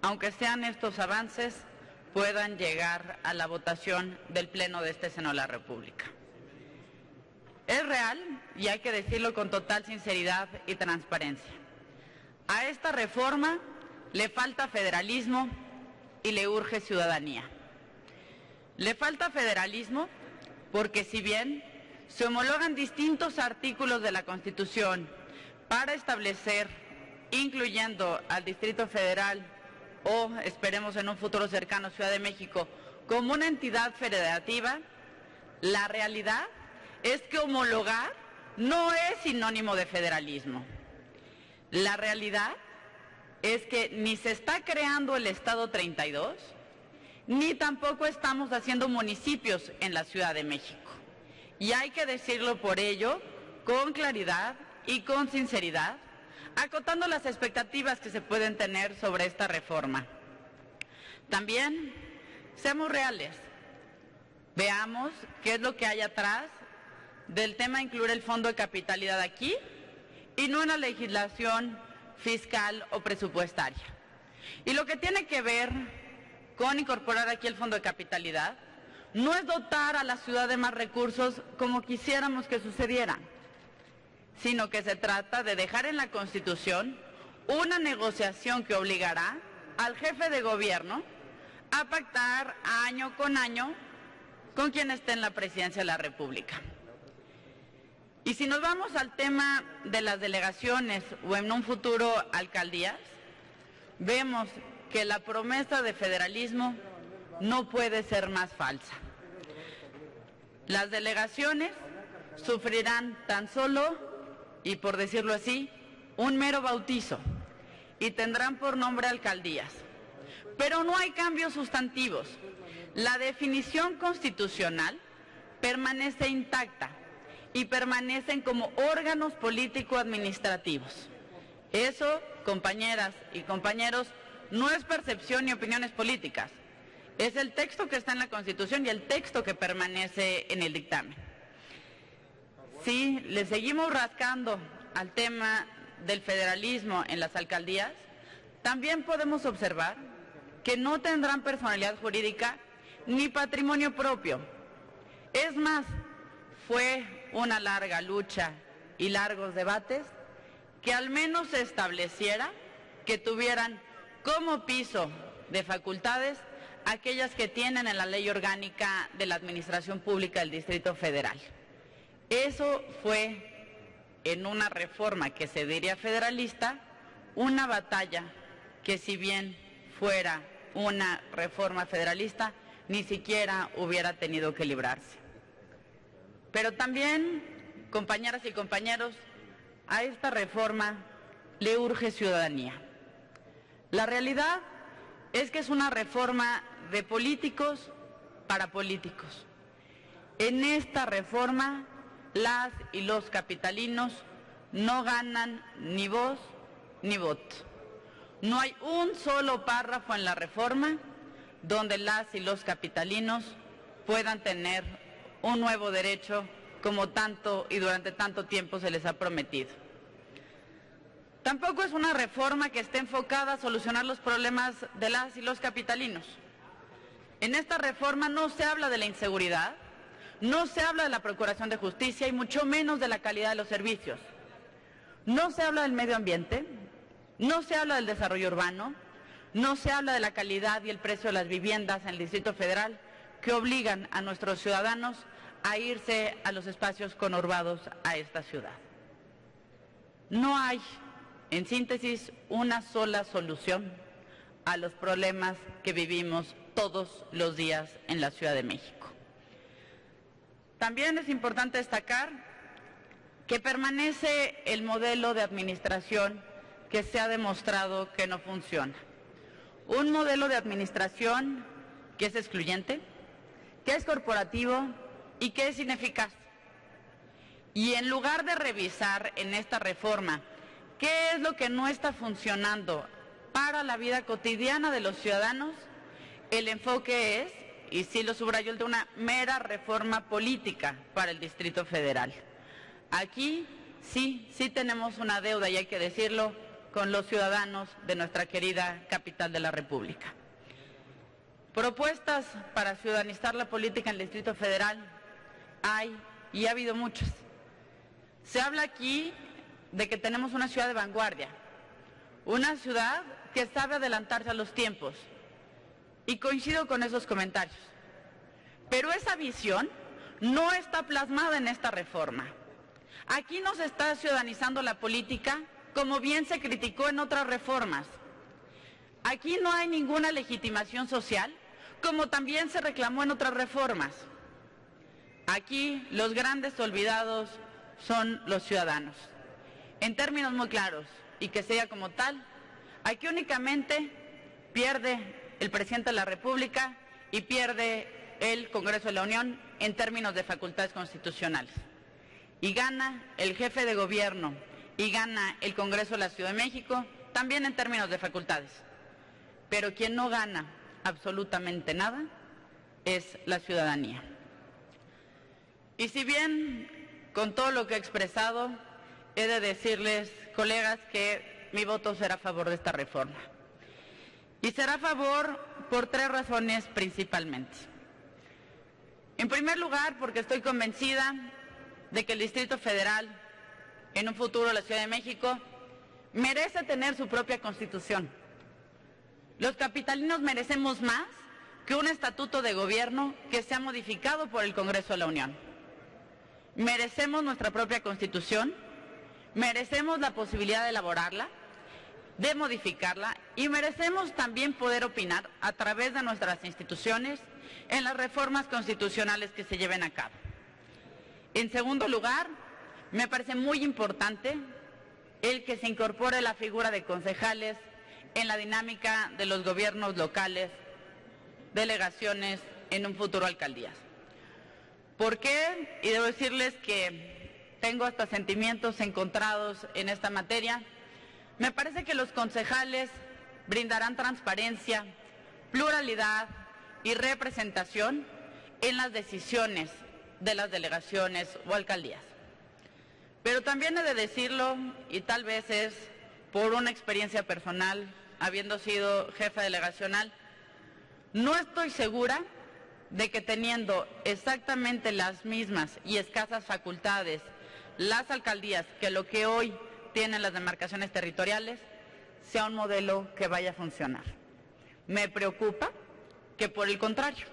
aunque sean estos avances, puedan llegar a la votación del Pleno de este Senado de la República. Es real, y hay que decirlo con total sinceridad y transparencia, a esta reforma le falta federalismo y le urge ciudadanía. Le falta federalismo porque si bien se homologan distintos artículos de la Constitución para establecer, incluyendo al Distrito Federal o, esperemos en un futuro cercano, Ciudad de México, como una entidad federativa, la realidad es que homologar no es sinónimo de federalismo. La realidad es que ni se está creando el Estado 32, ni tampoco estamos haciendo municipios en la Ciudad de México. Y hay que decirlo por ello con claridad y con sinceridad, acotando las expectativas que se pueden tener sobre esta reforma. También seamos reales, veamos qué es lo que hay atrás del tema de incluir el fondo de capitalidad aquí y no en la legislación fiscal o presupuestaria. Y lo que tiene que ver con incorporar aquí el fondo de capitalidad no es dotar a la ciudad de más recursos como quisiéramos que sucediera, sino que se trata de dejar en la Constitución una negociación que obligará al jefe de gobierno a pactar año con quien esté en la presidencia de la República. Y si nos vamos al tema de las delegaciones o en un futuro alcaldías, vemos que la promesa de federalismo no puede ser más falsa. Las delegaciones sufrirán tan solo, y por decirlo así, un mero bautizo y tendrán por nombre alcaldías. Pero no hay cambios sustantivos. La definición constitucional permanece intacta y permanecen como órganos político-administrativos. Eso, compañeras y compañeros, no es percepción ni opiniones políticas. Es el texto que está en la Constitución y el texto que permanece en el dictamen. Si le seguimos rascando al tema del federalismo en las alcaldías, también podemos observar que no tendrán personalidad jurídica ni patrimonio propio. Es más, fue una larga lucha y largos debates que al menos se estableciera que tuvieran como piso de facultades aquellas que tienen en la Ley Orgánica de la Administración Pública del Distrito Federal. Eso fue, en una reforma que se diría federalista, una batalla que, si bien fuera una reforma federalista, ni siquiera hubiera tenido que librarse. Pero también, compañeras y compañeros, a esta reforma le urge ciudadanía. La realidad es que es una reforma de políticos para políticos. En esta reforma, las y los capitalinos no ganan ni voz ni voto. No hay un solo párrafo en la reforma donde las y los capitalinos puedan tener un nuevo derecho como tanto y durante tanto tiempo se les ha prometido. Tampoco es una reforma que esté enfocada a solucionar los problemas de las y los capitalinos. En esta reforma no se habla de la inseguridad, no se habla de la procuración de justicia y mucho menos de la calidad de los servicios. No se habla del medio ambiente, no se habla del desarrollo urbano, no se habla de la calidad y el precio de las viviendas en el Distrito Federal que obligan a nuestros ciudadanos a irse a los espacios conurbados a esta ciudad. No hay, en síntesis, una sola solución a los problemas que vivimos todos los días en la Ciudad de México. También es importante destacar que permanece el modelo de administración que se ha demostrado que no funciona. Un modelo de administración que es excluyente, que es corporativo y que es ineficaz. Y en lugar de revisar en esta reforma qué es lo que no está funcionando para la vida cotidiana de los ciudadanos, el enfoque es, y sí lo subrayo, el de una mera reforma política para el Distrito Federal. Aquí sí tenemos una deuda, y hay que decirlo, con los ciudadanos de nuestra querida capital de la República. Propuestas para ciudadanizar la política en el Distrito Federal hay y ha habido muchas. Se habla aquí de que tenemos una ciudad de vanguardia, una ciudad que sabe adelantarse a los tiempos, y coincido con esos comentarios. Pero esa visión no está plasmada en esta reforma. Aquí no se está ciudadanizando la política, como bien se criticó en otras reformas. Aquí no hay ninguna legitimación social, como también se reclamó en otras reformas. Aquí los grandes olvidados son los ciudadanos. En términos muy claros, y que sea como tal, aquí únicamente pierde el presidente de la República y pierde el Congreso de la Unión en términos de facultades constitucionales. Y gana el jefe de gobierno y gana el Congreso de la Ciudad de México también en términos de facultades. Pero quien no gana absolutamente nada es la ciudadanía. Y si bien con todo lo que he expresado, he de decirles, colegas, que mi voto será a favor de esta reforma. Y será a favor por tres razones principalmente. En primer lugar, porque estoy convencida de que el Distrito Federal, en un futuro la Ciudad de México, merece tener su propia Constitución. Los capitalinos merecemos más que un estatuto de gobierno que sea modificado por el Congreso de la Unión. Merecemos nuestra propia Constitución, merecemos la posibilidad de elaborarla, de modificarla, y merecemos también poder opinar a través de nuestras instituciones en las reformas constitucionales que se lleven a cabo. En segundo lugar, me parece muy importante el que se incorpore la figura de concejales en la dinámica de los gobiernos locales, delegaciones, en un futuro alcaldías. ¿Por qué? Y debo decirles que tengo hasta sentimientos encontrados en esta materia. Me parece que los concejales brindarán transparencia, pluralidad y representación en las decisiones de las delegaciones o alcaldías. Pero también he de decirlo, y tal vez es por una experiencia personal, habiendo sido jefa delegacional, no estoy segura de que teniendo exactamente las mismas y escasas facultades las alcaldías que lo que hoy tienen las demarcaciones territoriales, sea un modelo que vaya a funcionar. Me preocupa que, por el contrario,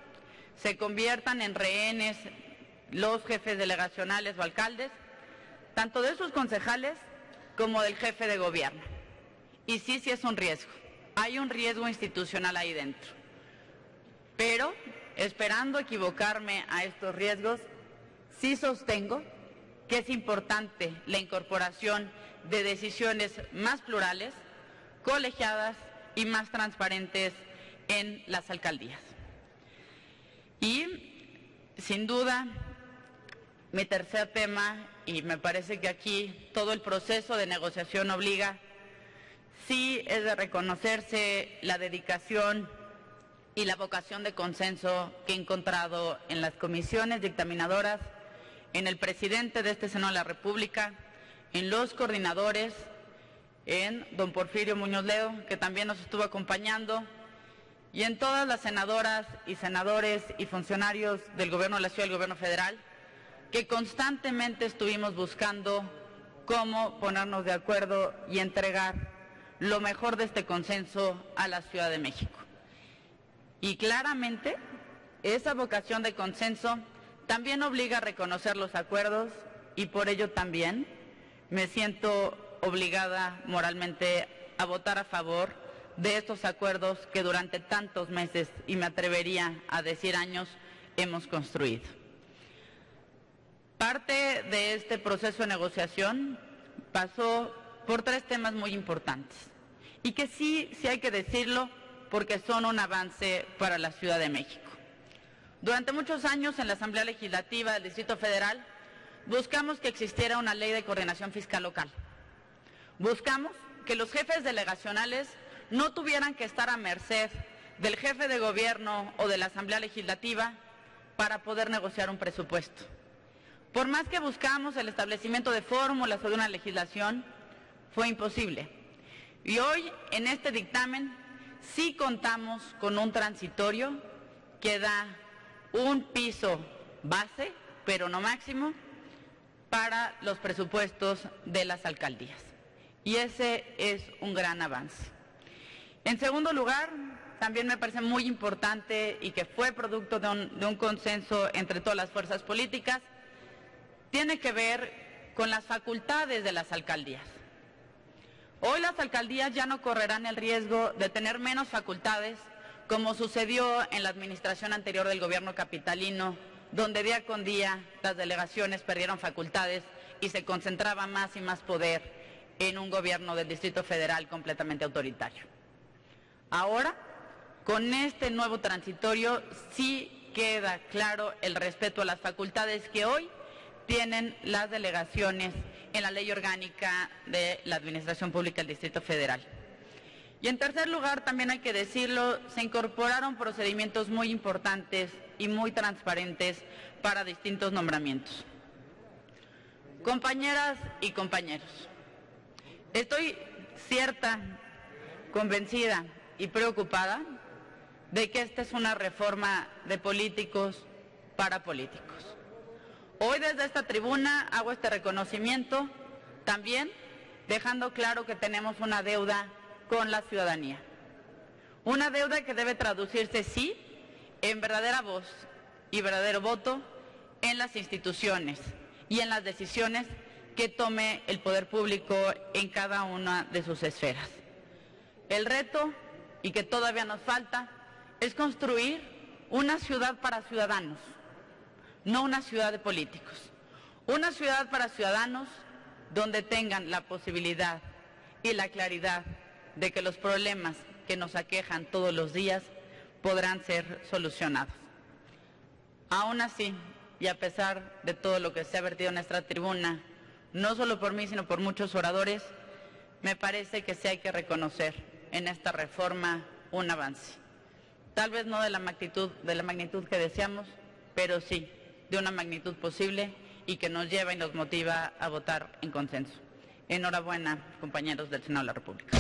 se conviertan en rehenes los jefes delegacionales o alcaldes, tanto de sus concejales como del jefe de gobierno. Y sí es un riesgo. Hay un riesgo institucional ahí dentro. Pero, esperando equivocarme a estos riesgos, sí sostengo que es importante la incorporación de decisiones más plurales, colegiadas y más transparentes en las alcaldías. Y, sin duda, mi tercer tema, y me parece que aquí todo el proceso de negociación obliga, sí es de reconocerse la dedicación y la vocación de consenso que he encontrado en las comisiones dictaminadoras, en el presidente de este Senado de la República, en los coordinadores, en don Porfirio Muñoz Ledo, que también nos estuvo acompañando, y en todas las senadoras y senadores y funcionarios del Gobierno de la Ciudad y del Gobierno Federal, que constantemente estuvimos buscando cómo ponernos de acuerdo y entregar lo mejor de este consenso a la Ciudad de México. Y claramente, esa vocación de consenso también obliga a reconocer los acuerdos, y por ello también me siento obligada moralmente a votar a favor de estos acuerdos que durante tantos meses, y me atrevería a decir años, hemos construido. Parte de este proceso de negociación pasó por tres temas muy importantes y que sí hay que decirlo porque son un avance para la Ciudad de México. Durante muchos años en la Asamblea Legislativa del Distrito Federal buscamos que existiera una ley de coordinación fiscal local. Buscamos que los jefes delegacionales no tuvieran que estar a merced del jefe de gobierno o de la Asamblea Legislativa para poder negociar un presupuesto. Por más que buscamos el establecimiento de fórmulas o de una legislación, fue imposible. Y hoy, en este dictamen, sí contamos con un transitorio que da un piso base, pero no máximo, para los presupuestos de las alcaldías. Y ese es un gran avance. En segundo lugar, también me parece muy importante y que fue producto de un consenso entre todas las fuerzas políticas, tiene que ver con las facultades de las alcaldías. Hoy las alcaldías ya no correrán el riesgo de tener menos facultades, como sucedió en la administración anterior del gobierno capitalino, donde día con día las delegaciones perdieron facultades y se concentraba más y más poder en un gobierno del Distrito Federal completamente autoritario. Ahora, con este nuevo transitorio, sí queda claro el respeto a las facultades que hoy tienen las delegaciones en la ley orgánica de la Administración Pública del Distrito Federal. Y en tercer lugar, también hay que decirlo, se incorporaron procedimientos muy importantes y muy transparentes para distintos nombramientos. Compañeras y compañeros, estoy cierta, convencida y preocupada de que esta es una reforma de políticos para políticos. Hoy desde esta tribuna hago este reconocimiento, también dejando claro que tenemos una deuda con la ciudadanía. Una deuda que debe traducirse, sí, en verdadera voz y verdadero voto en las instituciones y en las decisiones que tome el poder público en cada una de sus esferas. El reto, y que todavía nos falta, es construir una ciudad para ciudadanos, no una ciudad de políticos. Una ciudad para ciudadanos donde tengan la posibilidad y la claridad de que los problemas que nos aquejan todos los días podrán ser solucionados. Aún así, y a pesar de todo lo que se ha vertido en esta tribuna, no solo por mí, sino por muchos oradores, me parece que sí hay que reconocer en esta reforma un avance. Tal vez no de la magnitud que deseamos, pero sí de una magnitud posible y que nos lleva y nos motiva a votar en consenso. Enhorabuena, compañeros del Senado de la República.